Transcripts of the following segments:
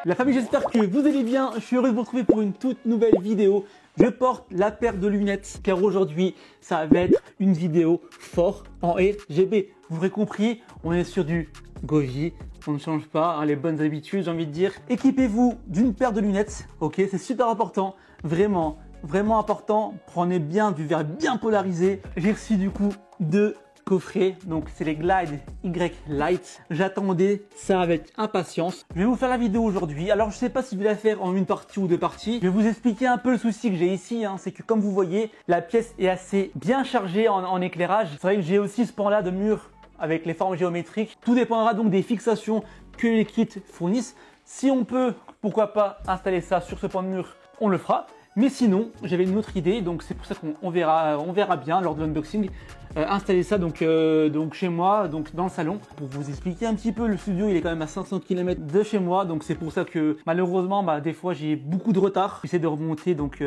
La famille, j'espère que vous allez bien. Je suis heureux de vous retrouver pour une toute nouvelle vidéo. Je porte la paire de lunettes car aujourd'hui, ça va être une vidéo fort en RGB. Vous aurez compris, on est sur du Govee. On ne change pas, hein, les bonnes habitudes, j'ai envie de dire. Équipez-vous d'une paire de lunettes, ok? C'est super important, vraiment, vraiment important. Prenez bien du verre bien polarisé. J'ai reçu du coup deux coffrets, donc c'est les Glide Y Light. J'attendais ça avec impatience. Je vais vous faire la vidéo aujourd'hui. Alors je sais pas si je vais la faire en une partie ou deux parties. Je vais vous expliquer un peu le souci que j'ai ici, hein. C'est que comme vous voyez, la pièce est assez bien chargée en éclairage. C'est vrai que j'ai aussi ce pan-là de mur avec les formes géométriques. Tout dépendra donc des fixations que les kits fournissent. Si on peut, pourquoi pas installer ça sur ce pan de mur, on le fera. Mais sinon, j'avais une autre idée, donc c'est pour ça qu'on verra bien lors de l'unboxing. Installer ça donc chez moi, donc dans le salon. Pour vous expliquer un petit peu, le studio il est quand même à 500 km de chez moi, donc c'est pour ça que malheureusement des fois j'ai beaucoup de retard. J'essaie de remonter donc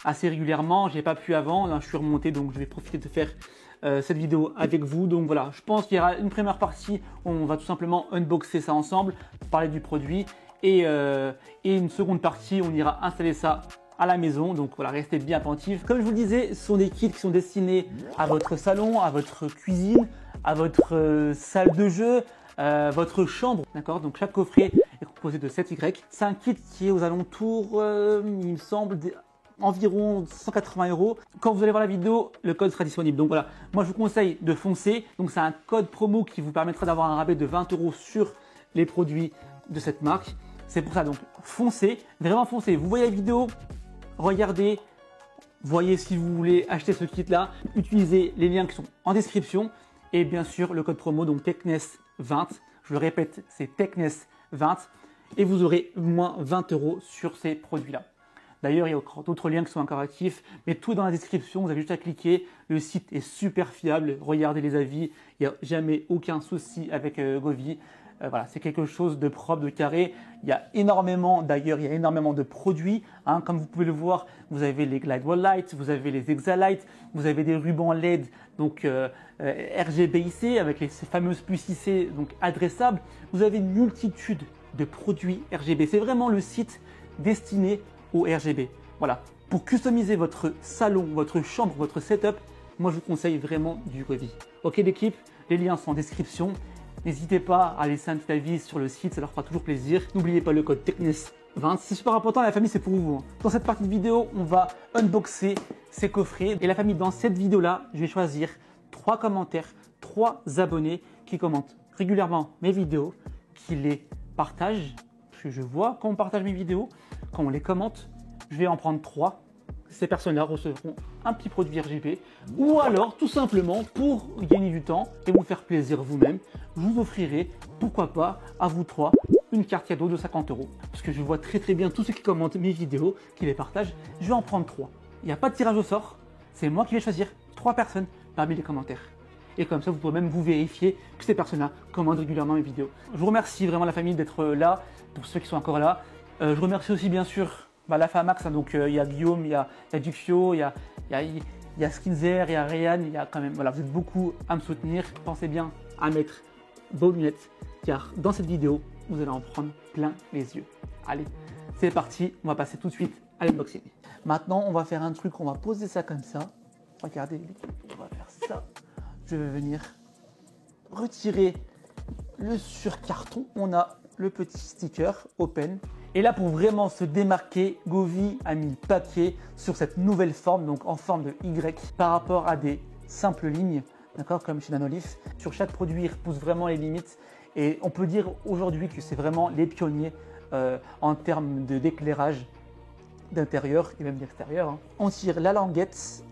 assez régulièrement, j'ai pas pu avant, là je suis remonté donc je vais profiter de faire cette vidéo avec vous. Donc voilà, je pense qu'il y aura une première partie où on va tout simplement unboxer ça ensemble, parler du produit et une seconde partie on ira installer ça à la maison. Donc voilà, restez bien attentifs. Comme je vous le disais, ce sont des kits qui sont destinés à votre salon, à votre cuisine, à votre salle de jeu, votre chambre, d'accord? Donc chaque coffret est composé de 7 Y. C'est un kit qui est aux alentours, il me semble, environ 180 €. Quand vous allez voir la vidéo, le code sera disponible. Donc voilà, moi je vous conseille de foncer. Donc c'est un code promo qui vous permettra d'avoir un rabais de 20 € sur les produits de cette marque. C'est pour ça, donc foncez, vraiment foncez. Vous voyez la vidéo, regardez, voyez si vous voulez acheter ce kit là, utilisez les liens qui sont en description et bien sûr le code promo, donc TECHNES20, je le répète, c'est TECHNES20 et vous aurez moins 20 € sur ces produits là. D'ailleurs, il y a encore d'autres liens qui sont encore actifs, mais tout est dans la description, vous avez juste à cliquer. Le site est super fiable, regardez les avis, il n'y a jamais aucun souci avec Govee. Voilà, c'est quelque chose de propre, de carré. Il y a énormément, d'ailleurs, il y a énormément de produits. Hein. Comme vous pouvez le voir, vous avez les Glide Wall Light, vous avez les Exalight, vous avez des rubans LED, donc RGBIC avec ces fameuses puces IC, donc adressables. Vous avez une multitude de produits RGB. C'est vraiment le site destiné au RGB. Voilà, pour customiser votre salon, votre chambre, votre setup, moi je vous conseille vraiment du Govee. Ok l'équipe, les liens sont en description. N'hésitez pas à laisser un petit avis sur le site, ça leur fera toujours plaisir. N'oubliez pas le code TECHNES20, c'est super important, la famille c'est pour vous. Dans cette partie de vidéo, on va unboxer ces coffrets. Et la famille, dans cette vidéo-là, je vais choisir 3 commentaires, 3 abonnés qui commentent régulièrement mes vidéos, qui les partagent. Parce que je vois quand on partage mes vidéos, quand on les commente, je vais en prendre 3. Ces personnes-là recevront un petit produit RGB ou alors tout simplement pour gagner du temps et vous faire plaisir vous-même, je vous offrirai, pourquoi pas, à vous 3, une carte cadeau de 50 €. Parce que je vois très bien tous ceux qui commentent mes vidéos, qui les partagent, je vais en prendre 3. Il n'y a pas de tirage au sort, c'est moi qui vais choisir 3 personnes parmi les commentaires. Et comme ça, vous pourrez même vous vérifier que ces personnes-là commentent régulièrement mes vidéos. Je vous remercie vraiment la famille d'être là, pour ceux qui sont encore là. Je remercie aussi bien sûr la Famax, hein, donc il y a Guillaume, il y a Dufio, il y a Skinzer, il y a Ryan, il y a quand même, voilà, vous êtes beaucoup à me soutenir. Pensez bien à mettre vos lunettes, car dans cette vidéo, vous allez en prendre plein les yeux. Allez, c'est parti, on va passer tout de suite à l'unboxing. Maintenant, on va faire un truc, on va poser ça comme ça. Regardez, on va faire ça. Je vais venir retirer le surcarton. On a le petit sticker Open. Et là, pour vraiment se démarquer, Govee a mis le paquet sur cette nouvelle forme, donc en forme de Y, par rapport à des simples lignes, d'accord, comme chez Nanolith. Sur chaque produit, ils repoussent vraiment les limites. Et on peut dire aujourd'hui que c'est vraiment les pionniers en termes d'éclairage d'intérieur et même d'extérieur. Hein. On tire la languette,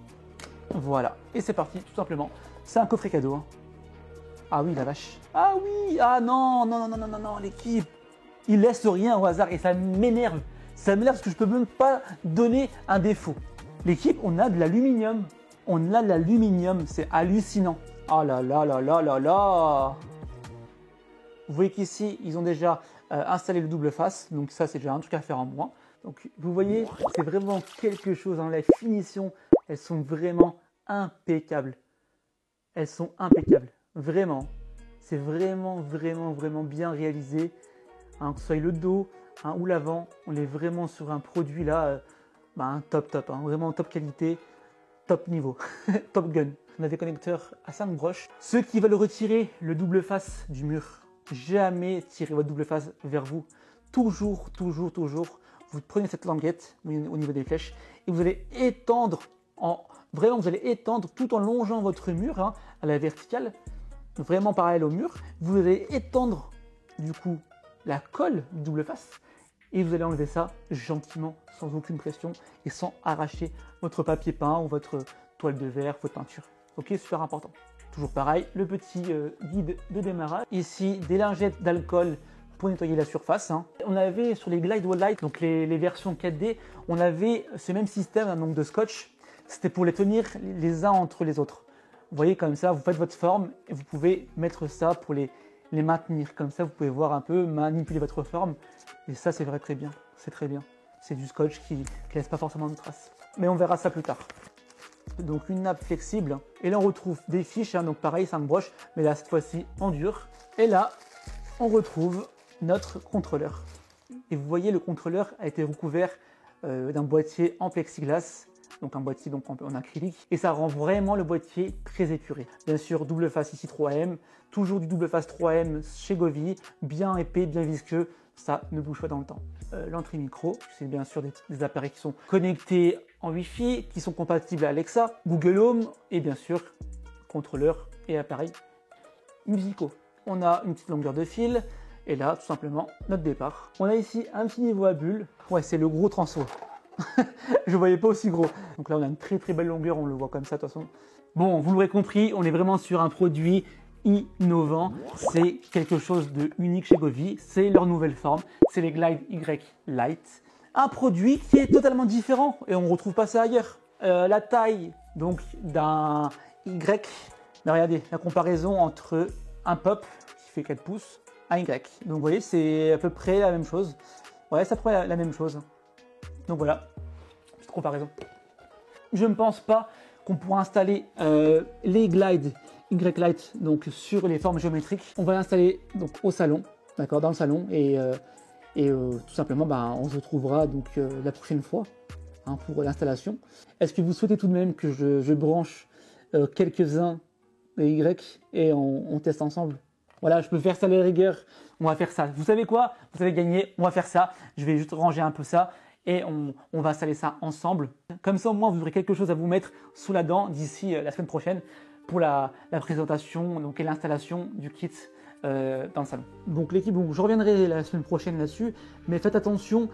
voilà, et c'est parti, tout simplement. C'est un coffret cadeau. Hein. Ah oui, la vache. Ah oui, ah non, l'équipe. Il laisse rien au hasard et ça m'énerve. Ça m'énerve parce que je peux même pas donner un défaut. L'équipe, on a de l'aluminium. On a de l'aluminium, c'est hallucinant. Oh là là là là là là. Vous voyez qu'ici, ils ont déjà installé le double face. Donc ça, c'est déjà un truc à faire en moins. Donc vous voyez, c'est vraiment quelque chose. Hein. Les finitions, elles sont vraiment impeccables. Elles sont impeccables. Vraiment. C'est vraiment bien réalisé. hein, que ce soit le dos hein, ou l'avant, on est vraiment sur un produit là, top, hein, vraiment top qualité, top niveau, top gun. On a des connecteurs à 5 broches. Ceux qui veulent retirer le double face du mur, jamais tirer votre double face vers vous. Toujours, vous prenez cette languette au niveau des flèches et vous allez étendre, vous allez étendre tout en longeant votre mur hein, à la verticale, vraiment parallèle au mur. Vous allez étendre du coup la colle du double face et vous allez enlever ça gentiment, sans aucune pression et sans arracher votre papier peint ou votre toile de verre, votre peinture. Ok, super important. Toujours pareil, le petit guide de démarrage. Ici, des lingettes d'alcool pour nettoyer la surface. Hein. On avait sur les Glide Wall Light, donc les versions 4D, on avait ce même système donc de scotch. C'était pour les tenir les uns entre les autres. Vous voyez comme ça, vous faites votre forme et vous pouvez mettre ça pour les maintenir. Comme ça, vous pouvez voir un peu, manipuler votre forme. Et ça, c'est vrai très bien. C'est très bien. C'est du scotch qui laisse pas forcément de traces. Mais on verra ça plus tard. Donc une nappe flexible. Et là, on retrouve des fiches. Hein, donc pareil, 5 broches. Mais là, cette fois-ci, en dur. Et là, on retrouve notre contrôleur. Et vous voyez, le contrôleur a été recouvert d'un boîtier en plexiglas. Donc un boîtier donc en acrylique. Et ça rend vraiment le boîtier très épuré. Bien sûr, double face ici 3M. Toujours du double face 3M chez Govee. Bien épais, bien visqueux. Ça ne bouge pas dans le temps. L'entrée micro, c'est bien sûr des appareils qui sont connectés en Wi-Fi, qui sont compatibles à Alexa, Google Home et bien sûr contrôleur et appareils musicaux. On a une petite longueur de fil et là tout simplement notre départ. On a ici un petit niveau à bulles. Ouais, c'est le gros transo. Je ne voyais pas aussi gros. Donc là on a une très belle longueur, on le voit comme ça de toute façon. Bon, vous l'aurez compris, on est vraiment sur un produit innovant, c'est quelque chose de unique chez Govee, c'est leur nouvelle forme, c'est les Glide Y Light. Un produit qui est totalement différent et on ne retrouve pas ça ailleurs. La taille donc d'un Y, mais regardez la comparaison entre un pop qui fait 4 pouces, un Y. Donc vous voyez c'est à peu près la même chose. Ouais, c'est à peu près la même chose. Donc voilà, petite comparaison. Je ne pense pas qu'on pourra installer les Glide Y-Light donc sur les formes géométriques. On va l'installer donc au salon, d'accord, dans le salon et tout simplement on se retrouvera donc la prochaine fois hein, pour l'installation. Est-ce que vous souhaitez tout de même que je branche quelques-uns des Y et on teste ensemble? Voilà, je peux faire ça à la rigueur, on va faire ça. Vous savez quoi? Vous avez gagné, on va faire ça. Je vais juste ranger un peu ça et on va installer ça ensemble. Comme ça au moins vous aurez quelque chose à vous mettre sous la dent d'ici la semaine prochaine pour la présentation donc, et l'installation du kit dans le salon. Donc l'équipe, je reviendrai la semaine prochaine là-dessus, mais faites attention,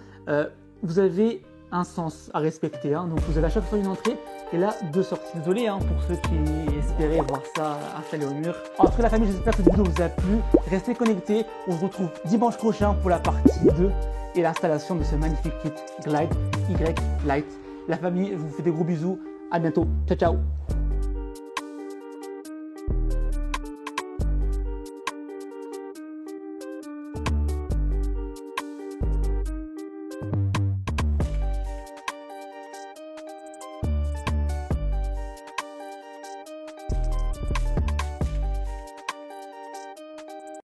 vous avez un sens à respecter. Hein, donc vous avez à chaque fois une entrée et là 2 sorties. Désolé hein, pour ceux qui espéraient voir ça installé au mur. En tout cas la famille, j'espère que cette vidéo vous a plu. Restez connectés, on se retrouve dimanche prochain pour la partie 2 et l'installation de ce magnifique kit Glide Y Light. La famille, je vous fais des gros bisous, à bientôt, ciao ciao.